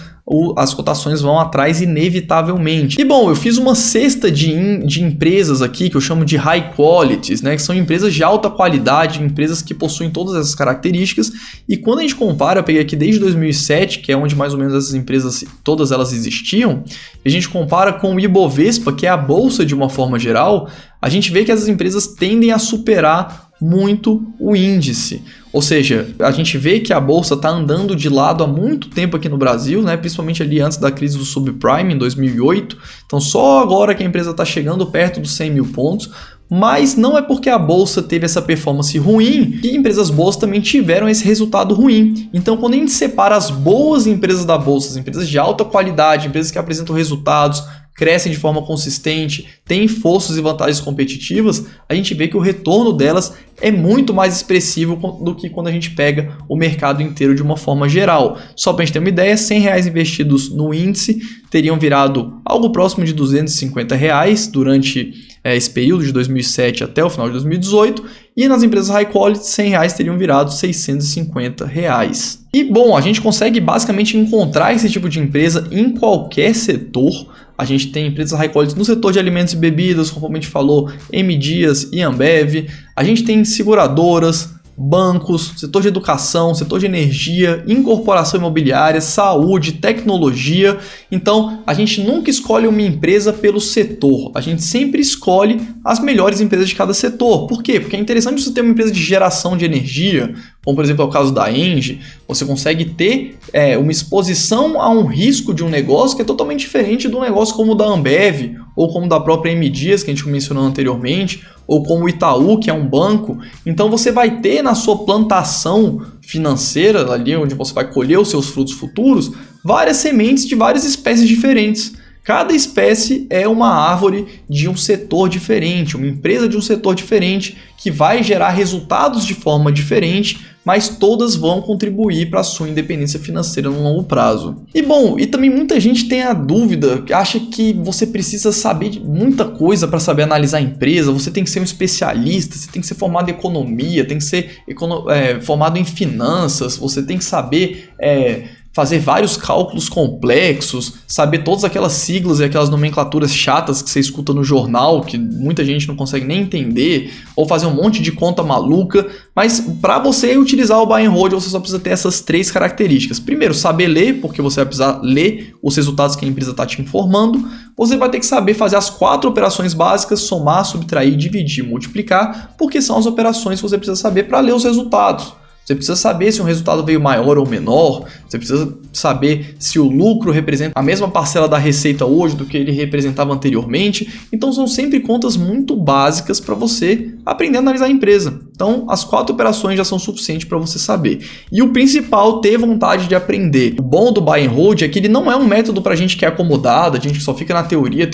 S1: as cotações vão atrás inevitavelmente. E bom, eu fiz uma cesta de empresas aqui que eu chamo de high qualities, né, que são empresas de alta qualidade, empresas que possuem todas essas características, e quando a gente compara, eu peguei aqui desde 2007, que é onde mais ou menos essas empresas, todas elas existiam, e a gente compara com o Ibovespa, que é a bolsa de uma forma geral, a gente vê que essas empresas tendem a superar muito o índice. Ou seja, a gente vê que a bolsa está andando de lado há muito tempo aqui no Brasil, né? Principalmente ali antes da crise do subprime em 2008. Então só agora que a empresa está chegando perto dos 100 mil pontos, mas não é porque a bolsa teve essa performance ruim que empresas boas também tiveram esse resultado ruim. Então quando a gente separa as boas empresas da bolsa, as empresas de alta qualidade, empresas que apresentam resultados, crescem de forma consistente, têm forças e vantagens competitivas, a gente vê que o retorno delas é muito mais expressivo do que quando a gente pega o mercado inteiro de uma forma geral. Só para a gente ter uma ideia, R$100 investidos no índice teriam virado algo próximo de R$250 durante esse período de 2007 até o final de 2018, e nas empresas high quality, R$100 teriam virado R$650. E bom, a gente consegue basicamente encontrar esse tipo de empresa em qualquer setor. A gente tem empresas high quality no setor de alimentos e bebidas, conforme a gente falou, M. Dias e Ambev. A gente tem seguradoras, bancos, setor de educação, setor de energia, incorporação imobiliária, saúde, tecnologia. Então, a gente nunca escolhe uma empresa pelo setor, a gente sempre escolhe as melhores empresas de cada setor. Por quê? Porque é interessante você ter uma empresa de geração de energia, como por exemplo é o caso da Engie, você consegue ter uma exposição a um risco de um negócio que é totalmente diferente de um negócio como o da Ambev, ou como da própria M Dias, que a gente mencionou anteriormente, ou como o Itaú, que é um banco. Então você vai ter na sua plantação financeira, ali onde você vai colher os seus frutos futuros, várias sementes de várias espécies diferentes. Cada espécie é uma árvore de um setor diferente, uma empresa de um setor diferente, que vai gerar resultados de forma diferente, mas todas vão contribuir para a sua independência financeira no longo prazo. E bom, e também muita gente tem a dúvida, acha que você precisa saber de muita coisa para saber analisar a empresa, você tem que ser um especialista, você tem que ser formado em economia, tem que ser formado em finanças, você tem que saber fazer vários cálculos complexos, saber todas aquelas siglas e aquelas nomenclaturas chatas que você escuta no jornal, que muita gente não consegue nem entender, ou fazer um monte de conta maluca. Mas para você utilizar o Buy and Hold, você só precisa ter essas 3 características. Primeiro, saber ler, porque você vai precisar ler os resultados que a empresa está te informando. Você vai ter que saber fazer as 4 operações básicas, somar, subtrair, dividir, multiplicar, porque são as operações que você precisa saber para ler os resultados. Você precisa saber se um resultado veio maior ou menor, você precisa saber se o lucro representa a mesma parcela da receita hoje do que ele representava anteriormente. Então são sempre contas muito básicas para você aprender a analisar a empresa. Então as 4 operações já são suficientes para você saber. E o principal, ter vontade de aprender. O bom do Buy and Hold é que ele não é um método para gente que é acomodada, a gente só fica na teoria,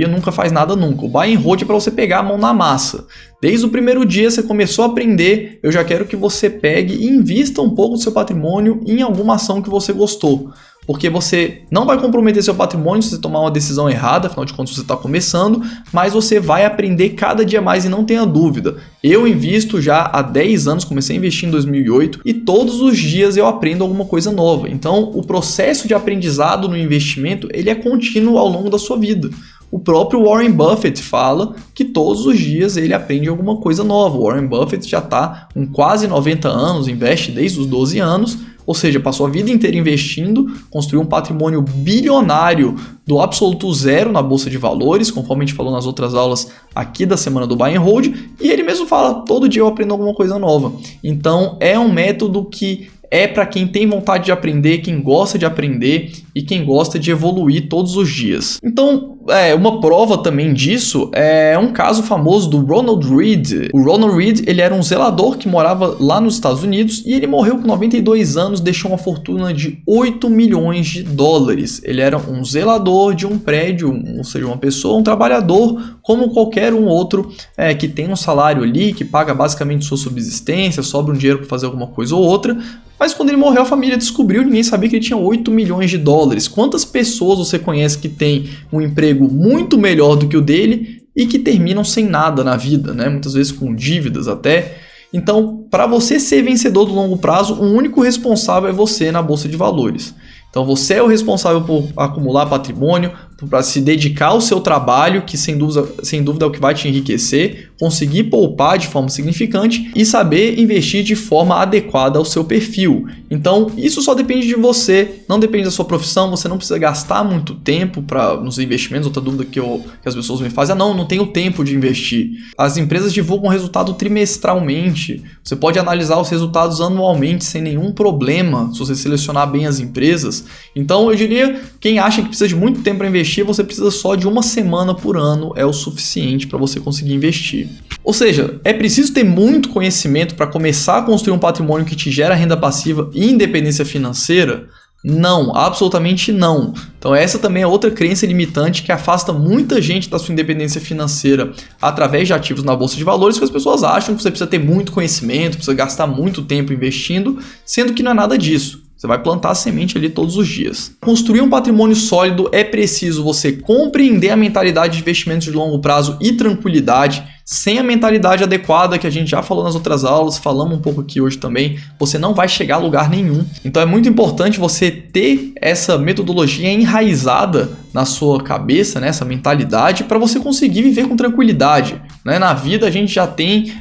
S1: nunca faz nada nunca. O Buy and Hold é para você pegar a mão na massa. Desde o primeiro dia você começou a aprender, eu já quero que você pegue e invista um pouco do seu patrimônio em alguma ação que você gostou. Porque você não vai comprometer seu patrimônio se você tomar uma decisão errada, afinal de contas você está começando, mas você vai aprender cada dia mais e não tenha dúvida. Eu invisto já há 10 anos, comecei a investir em 2008 e todos os dias eu aprendo alguma coisa nova. Então o processo de aprendizado no investimento ele é contínuo ao longo da sua vida. O próprio Warren Buffett fala que todos os dias ele aprende alguma coisa nova. O Warren Buffett já está com quase 90 anos, investe desde os 12 anos, ou seja, passou a vida inteira investindo, construiu um patrimônio bilionário do absoluto zero na Bolsa de Valores, conforme a gente falou nas outras aulas aqui da semana do Buy and Hold, e ele mesmo fala, todo dia eu aprendo alguma coisa nova. Então é um método que é para quem tem vontade de aprender, quem gosta de aprender e quem gosta de evoluir todos os dias. Então, uma prova também disso é um caso famoso do Ronald Read. O Ronald Read, ele era um zelador que morava lá nos Estados Unidos e ele morreu com 92 anos, deixou uma fortuna de 8 milhões de dólares. Ele era um zelador de um prédio, ou seja, uma pessoa, um trabalhador como qualquer um outro que tem um salário ali, que paga basicamente sua subsistência, sobra um dinheiro para fazer alguma coisa ou outra. Mas quando ele morreu, a família descobriu, ninguém sabia que ele tinha 8 milhões de dólares. Quantas pessoas você conhece que tem um emprego muito melhor do que o dele e que terminam sem nada na vida, né? Muitas vezes com dívidas até. Então, para você ser vencedor do longo prazo, o único responsável é você na Bolsa de Valores. Então você é o responsável por acumular patrimônio, para se dedicar ao seu trabalho, que sem dúvida é o que vai te enriquecer, conseguir poupar de forma significante e saber investir de forma adequada ao seu perfil. Então isso só depende de você, não depende da sua profissão, você não precisa gastar muito tempo nos investimentos. Outra dúvida que as pessoas me fazem é não tenho tempo de investir. As empresas divulgam resultado trimestralmente, você pode analisar os resultados anualmente sem nenhum problema, se você selecionar bem as empresas. Então eu diria, quem acha que precisa de muito tempo para investir, você precisa só de uma semana por ano, é o suficiente para você conseguir investir. Ou seja, é preciso ter muito conhecimento para começar a construir um patrimônio que te gera renda passiva e independência financeira? Não, absolutamente não. Então essa também é outra crença limitante que afasta muita gente da sua independência financeira através de ativos na Bolsa de Valores, que as pessoas acham que você precisa ter muito conhecimento, precisa gastar muito tempo investindo, sendo que não é nada disso. Você vai plantar a semente ali todos os dias. Construir um patrimônio sólido é preciso você compreender a mentalidade de investimentos de longo prazo e tranquilidade. Sem a mentalidade adequada, que a gente já falou nas outras aulas, falamos um pouco aqui hoje também, você não vai chegar a lugar nenhum. Então é muito importante você ter essa metodologia enraizada na sua cabeça, né, essa mentalidade, para você conseguir viver com tranquilidade. né? Na vida a gente já tem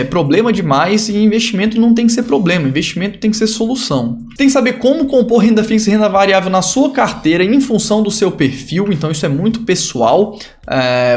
S1: problema demais e investimento não tem que ser problema, investimento tem que ser solução. Tem que saber como compor renda fixa e renda variável na sua carteira em função do seu perfil, então isso é muito pessoal.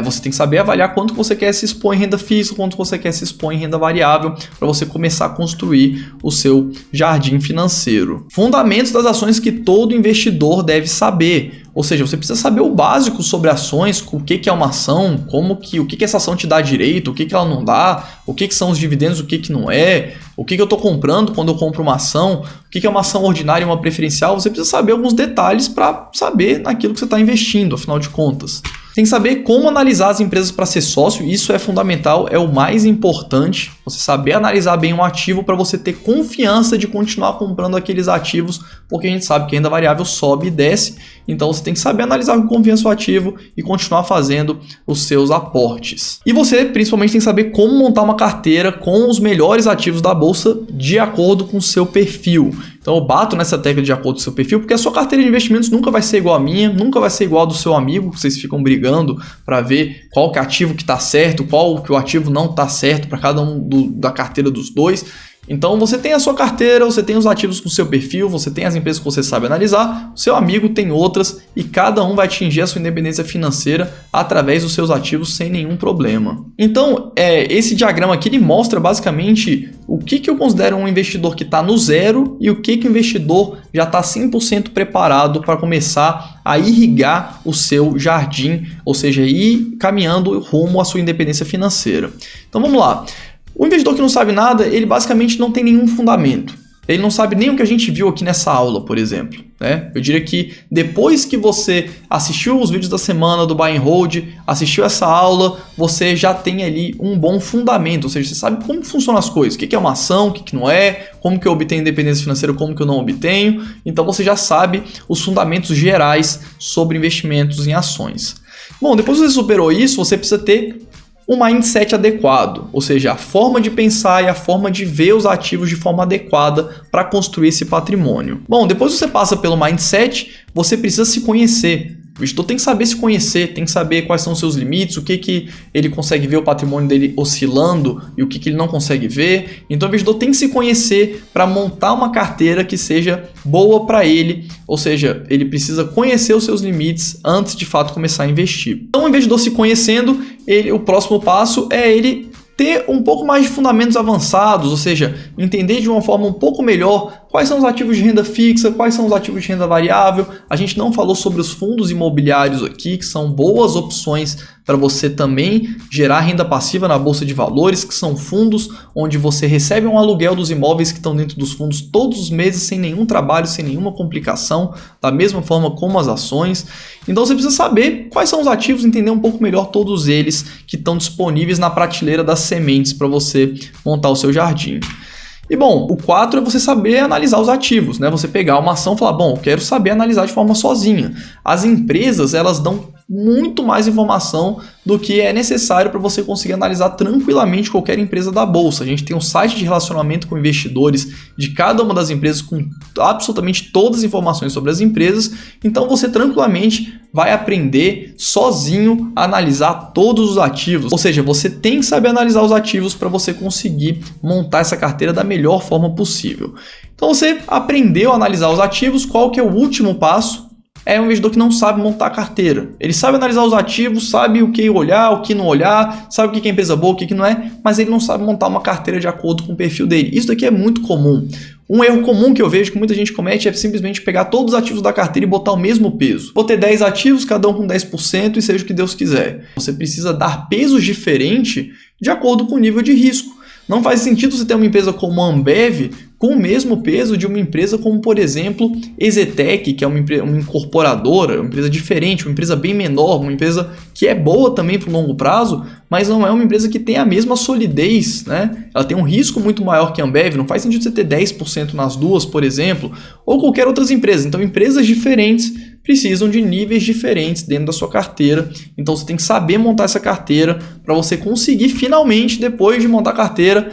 S1: Você tem que saber avaliar quanto você quer se expor em renda fixa, quanto você quer se expor em renda variável, para você começar a construir o seu jardim financeiro. Fundamentos das ações que todo investidor deve saber. Ou seja, você precisa saber o básico sobre ações, o que é uma ação, o que essa ação te dá direito, o que ela não dá, o que são os dividendos, o que não é, o que eu estou comprando quando eu compro uma ação, o que é uma ação ordinária e uma preferencial. Você precisa saber alguns detalhes para saber naquilo que você está investindo, afinal de contas. Tem que saber como analisar as empresas para ser sócio, isso é fundamental, é o mais importante. Você saber analisar bem um ativo para você ter confiança de continuar comprando aqueles ativos, porque a gente sabe que a renda variável sobe e desce, então você tem que saber analisar com confiança o ativo e continuar fazendo os seus aportes. E você principalmente tem que saber como montar uma carteira com os melhores ativos da bolsa de acordo com o seu perfil. Então eu bato nessa tecla de acordo com o seu perfil, porque a sua carteira de investimentos nunca vai ser igual a minha, nunca vai ser igual a do seu amigo, vocês ficam brigando para ver qual que é o ativo que está certo, qual que o ativo não está certo para cada um da carteira dos dois. Então você tem a sua carteira, você tem os ativos com o seu perfil, você tem as empresas que você sabe analisar, o seu amigo tem outras e cada um vai atingir a sua independência financeira através dos seus ativos sem nenhum problema. Então esse diagrama aqui ele mostra basicamente o que eu considero um investidor que está no zero e o que o investidor já está 100% preparado para começar a irrigar o seu jardim, ou seja, ir caminhando rumo à sua independência financeira. Então vamos lá. O investidor que não sabe nada, ele basicamente não tem nenhum fundamento. Ele não sabe nem o que a gente viu aqui nessa aula, por exemplo, né? Eu diria que depois que você assistiu os vídeos da semana do Buy and Hold, assistiu essa aula, você já tem ali um bom fundamento, ou seja, você sabe como funcionam as coisas, o que é uma ação, o que não é, como que eu obtenho independência financeira, como que eu não obtenho. Então você já sabe os fundamentos gerais sobre investimentos em ações. Bom, depois que você superou isso, você precisa ter um mindset adequado, ou seja, a forma de pensar e a forma de ver os ativos de forma adequada para construir esse patrimônio. Bom, depois que você passa pelo mindset, você precisa se conhecer. O investidor tem que saber se conhecer, tem que saber quais são os seus limites, o que ele consegue ver o patrimônio dele oscilando e o que ele não consegue ver. Então o investidor tem que se conhecer para montar uma carteira que seja boa para ele, ou seja, ele precisa conhecer os seus limites antes de fato começar a investir. Então o investidor se conhecendo, o próximo passo é ele ter um pouco mais de fundamentos avançados, ou seja, entender de uma forma um pouco melhor quais são os ativos de renda fixa, quais são os ativos de renda variável. A gente não falou sobre os fundos imobiliários aqui, que são boas opções para você também gerar renda passiva na bolsa de valores, que são fundos onde você recebe um aluguel dos imóveis que estão dentro dos fundos todos os meses, sem nenhum trabalho, sem nenhuma complicação, da mesma forma como as ações. Então você precisa saber quais são os ativos, entender um pouco melhor todos eles que estão disponíveis na prateleira das sementes para você montar o seu jardim. E bom, o 4 é você saber analisar os ativos, né? Você pegar uma ação e falar, bom, eu quero saber analisar de forma sozinha. As empresas, elas dão muito mais informação do que é necessário para você conseguir analisar tranquilamente qualquer empresa da bolsa. A gente tem um site de relacionamento com investidores de cada uma das empresas com absolutamente todas as informações sobre as empresas, então você tranquilamente vai aprender sozinho a analisar todos os ativos. Ou seja, você tem que saber analisar os ativos para você conseguir montar essa carteira da melhor forma possível. Então você aprendeu a analisar os ativos, qual que é o último passo? É um investidor que não sabe montar a carteira. Ele sabe analisar os ativos, sabe o que olhar, o que não olhar, sabe o que é empresa boa, o que não é, mas ele não sabe montar uma carteira de acordo com o perfil dele. Isso daqui é muito comum. Um erro comum que eu vejo que muita gente comete é simplesmente pegar todos os ativos da carteira e botar o mesmo peso. Vou ter 10 ativos, cada um com 10% e seja o que Deus quiser. Você precisa dar pesos diferentes de acordo com o nível de risco. Não faz sentido você ter uma empresa como a Ambev com o mesmo peso de uma empresa como, por exemplo, Ezetec, que é uma incorporadora, uma empresa diferente, uma empresa bem menor, uma empresa que é boa também para o longo prazo, mas não é uma empresa que tem a mesma solidez, né? Ela tem um risco muito maior que a Ambev, não faz sentido você ter 10% nas duas, por exemplo, ou qualquer outras empresas. Então, empresas diferentes precisam de níveis diferentes dentro da sua carteira. Então, você tem que saber montar essa carteira para você conseguir, finalmente, depois de montar a carteira,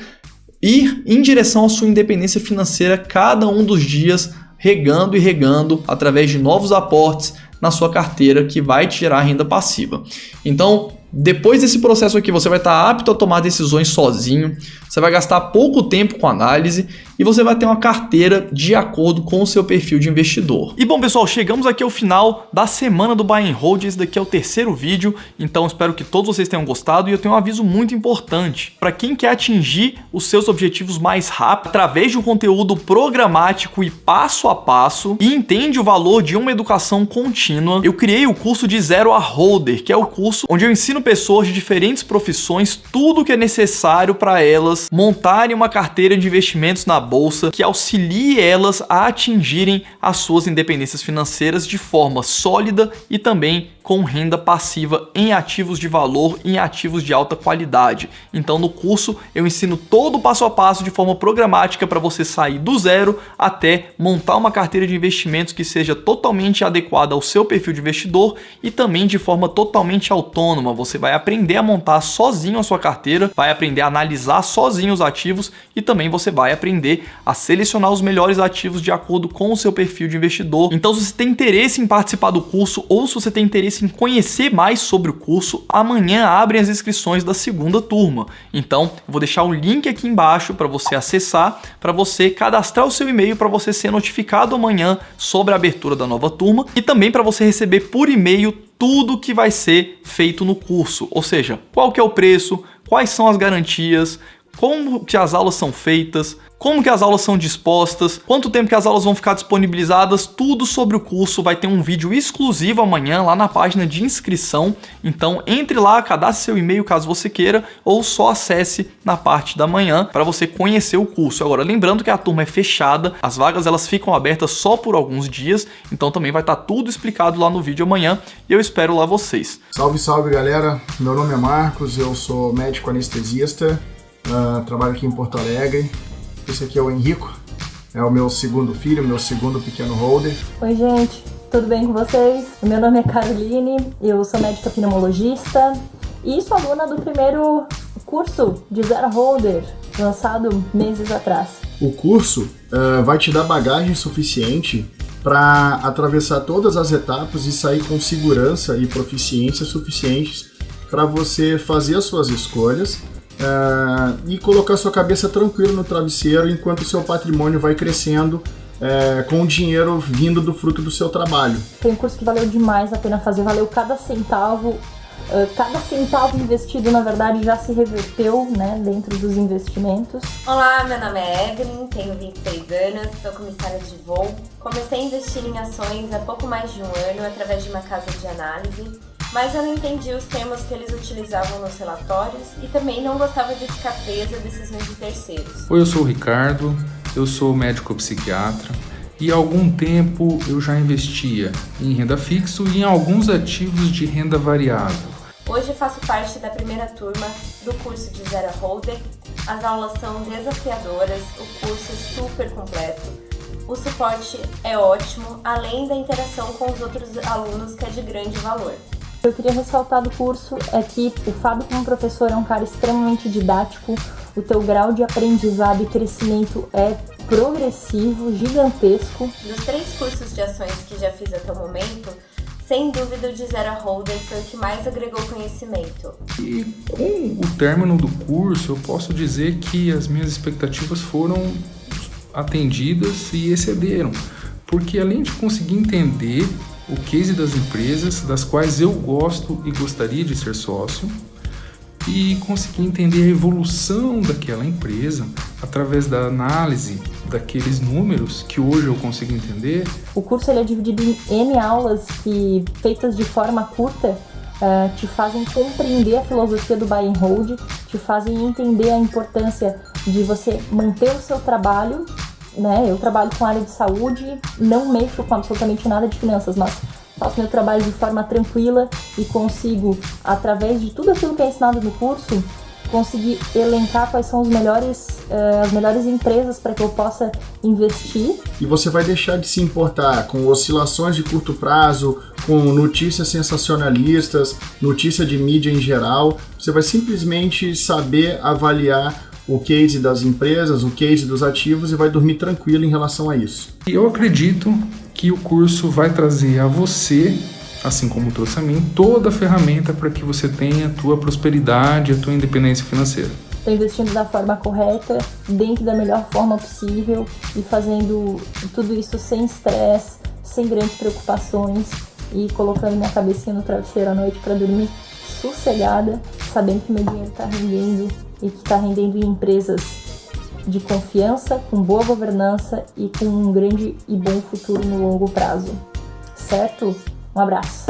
S1: ir em direção à sua independência financeira cada um dos dias, regando e regando através de novos aportes na sua carteira que vai te gerar renda passiva. Então, Depois desse processo aqui, você vai estar apto a tomar decisões sozinho, você vai gastar pouco tempo com análise e você vai ter uma carteira de acordo com o seu perfil de investidor. E bom, pessoal, chegamos aqui ao final da semana do Buy and Hold. Esse daqui é o terceiro vídeo, então espero que todos vocês tenham gostado. E eu tenho um aviso muito importante para quem quer atingir os seus objetivos mais rápido através de um conteúdo programático e passo a passo e entende o valor de uma educação contínua. Eu criei o curso de Zero a Holder, que é o curso onde eu ensino pessoas de diferentes profissões tudo o que é necessário para elas montarem uma carteira de investimentos na bolsa que auxilie elas a atingirem as suas independências financeiras de forma sólida e também com renda passiva em ativos de valor e em ativos de alta qualidade. Então no curso eu ensino todo o passo a passo de forma programática para você sair do zero até montar uma carteira de investimentos que seja totalmente adequada ao seu perfil de investidor e também de forma totalmente autônoma. Você vai aprender a montar sozinho a sua carteira, vai aprender a analisar sozinho os ativos e também você vai aprender a selecionar os melhores ativos de acordo com o seu perfil de investidor. Então se você tem interesse em participar do curso ou se você tem interesse em conhecer mais sobre o curso, amanhã abrem as inscrições da segunda turma. Então, eu vou deixar o link aqui embaixo para você acessar, para você cadastrar o seu e-mail para você ser notificado amanhã sobre a abertura da nova turma e também para você receber por e-mail tudo que vai ser feito no curso, ou seja, qual que é o preço, quais são as garantias, como que as aulas são feitas, como que as aulas são dispostas, quanto tempo que as aulas vão ficar disponibilizadas, tudo sobre o curso. Vai ter um vídeo exclusivo amanhã lá na página de inscrição. Então entre lá, cadastre seu e-mail caso você queira ou só acesse na parte da manhã para você conhecer o curso. Agora lembrando que a turma é fechada, as vagas elas ficam abertas só por alguns dias, então também vai estar tudo explicado lá no vídeo amanhã e eu espero lá vocês.
S2: Salve, salve galera, meu nome é Marcos, eu sou médico anestesista, trabalho aqui em Porto Alegre. Esse aqui é o Henrico, é o meu segundo filho, meu segundo pequeno holder.
S3: Oi gente, tudo bem com vocês? Meu nome é Caroline, eu sou médica pneumologista e sou aluna do primeiro curso de Zero Holder, lançado meses atrás.
S2: O curso vai te dar bagagem suficiente para atravessar todas as etapas e sair com segurança e proficiência suficientes para você fazer as suas escolhas e colocar sua cabeça tranquila no travesseiro enquanto o seu patrimônio vai crescendo com o dinheiro vindo do fruto do seu trabalho.
S3: Foi um curso que valeu demais a pena fazer, valeu cada centavo. Cada centavo investido, na verdade, já se reverteu, né, dentro dos investimentos.
S4: Olá, meu nome é Evelyn, tenho 26 anos, sou comissária de voo. Comecei a investir em ações há pouco mais de um ano através de uma casa de análise, mas eu não entendi os termos que eles utilizavam nos relatórios e também não gostava de ficar presa a decisões de terceiros.
S5: Oi, eu sou o Ricardo, eu sou médico psiquiatra e há algum tempo eu já investia em renda fixa e em alguns ativos de renda variável.
S4: Hoje faço parte da primeira turma do curso de Zero Holder. As aulas são desafiadoras, o curso é super completo, o suporte é ótimo, além da interação com os outros alunos que é de grande valor.
S3: Eu queria ressaltar do curso é que o Fábio como professor é um cara extremamente didático, o teu grau de aprendizado e crescimento é progressivo, gigantesco.
S4: Dos 3 cursos de ações que já fiz até o momento, sem dúvida o de Zero Holder foi o que mais agregou conhecimento.
S5: E com o término do curso eu posso dizer que as minhas expectativas foram atendidas e excederam, porque além de conseguir entender o case das empresas das quais eu gosto e gostaria de ser sócio e conseguir entender a evolução daquela empresa através da análise daqueles números que hoje eu consigo entender.
S3: O curso ele é dividido em N aulas que, feitas de forma curta, te fazem compreender a filosofia do Buy and Hold, te fazem entender a importância de você manter o seu trabalho, né? Eu trabalho com a área de saúde, não mexo com absolutamente nada de finanças, mas faço meu trabalho de forma tranquila e consigo, através de tudo aquilo que é ensinado no curso, conseguir elencar quais são as melhores empresas para que eu possa investir.
S2: E você vai deixar de se importar com oscilações de curto prazo, com notícias sensacionalistas, notícia de mídia em geral. Você vai simplesmente saber avaliar o case das empresas, o case dos ativos e vai dormir tranquilo em relação a isso.
S5: E eu acredito que o curso vai trazer a você assim como trouxe a mim, toda a ferramenta para que você tenha a tua prosperidade, a tua independência financeira.
S3: Estou investindo da forma correta, dentro da melhor forma possível e fazendo tudo isso sem estresse, sem grandes preocupações e colocando minha cabecinha no travesseiro à noite para dormir sossegada, sabendo que meu dinheiro está rendendo e que está rendendo em empresas de confiança, com boa governança e com um grande e bom futuro no longo prazo. Certo? Um abraço.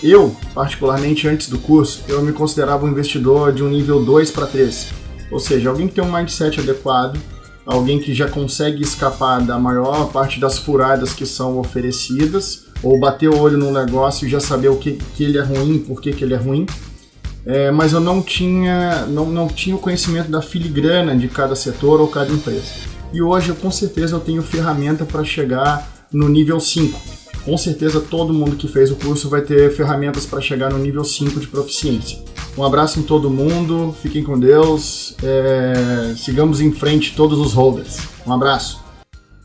S2: Eu, particularmente antes do curso, eu me considerava um investidor de um nível 2 para 3. Ou seja, alguém que tem um mindset adequado, alguém que já consegue escapar da maior parte das furadas que são oferecidas, ou bater o olho num negócio e já saber o que ele é ruim, por que ele é ruim. Mas eu não tinha o conhecimento da filigrana de cada setor ou cada empresa. E hoje, com certeza, eu tenho ferramenta para chegar no nível 5. Com certeza, todo mundo que fez o curso vai ter ferramentas para chegar no nível 5 de proficiência. Um abraço em todo mundo, fiquem com Deus, sigamos em frente todos os holders. Um abraço!